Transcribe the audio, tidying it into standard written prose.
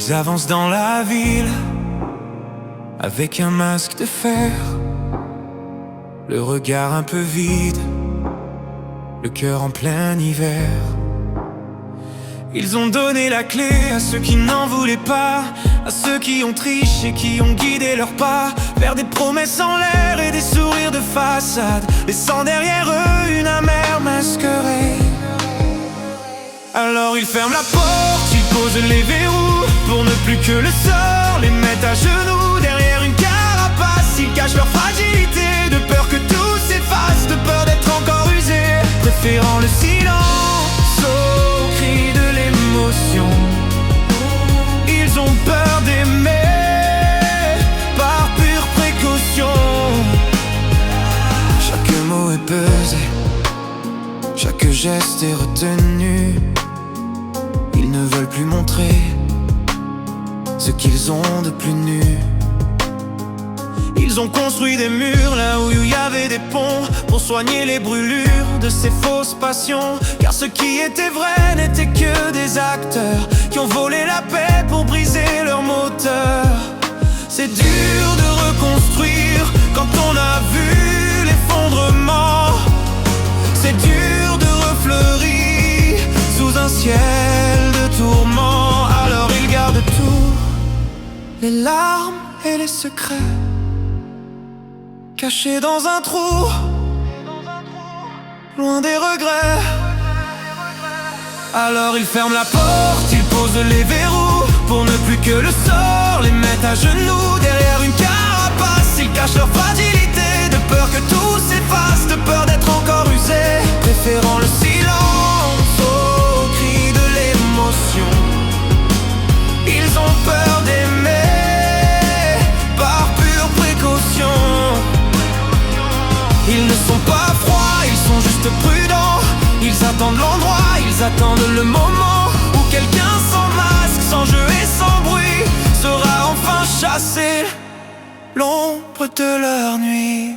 Ils avancent dans la ville avec un masque de fer, le regard un peu vide, le cœur en plein hiver. Ils ont donné la clé à ceux qui n'en voulaient pas, à ceux qui ont triché, qui ont guidé leurs pas vers des promesses en l'air et des sourires de façade, laissant derrière eux une amère masquerée. Alors ils ferment la porte, ils posent les verrous pour ne plus que le sort les mette à genoux. Derrière une carapace, ils cachent leur fragilité, de peur que tout s'efface, de peur d'être encore usés, préférant le silence au cri de l'émotion. Ils ont peur d'aimer par pure précaution. Chaque mot est pesé, chaque geste est retenu. Ils ne veulent plus montrer ce qu'ils ont de plus nu. Ils ont construit des murs là où il y avait des ponts, pour soigner les brûlures de ces fausses passions. Car ce qui était vrai n'était que des acteurs qui ont volé la paix pour briser leur moteur. C'est dur de reconstruire quand on a vu l'effondrement. C'est dur de refleurir sous un ciel de tourment. Alors ils gardent tout, les larmes et les secrets, cachés dans un trou, loin des regrets. Alors ils ferment la porte, ils posent les verrous pour ne plus que le sort les mette à genoux. Derrière une carapace, ils cachent leur fragilité, de peur que tout s'efface, de peur d'être encore usés, préférant le silence au cri de l'émotion. Ils ont peur d'aimer par pure précaution. Ils ne sont pas froids, ils sont juste prudents. Ils attendent l'endroit, ils attendent le moment où quelqu'un sans masque, sans jeu et sans bruit sera enfin chassé l'ombre de leur nuit.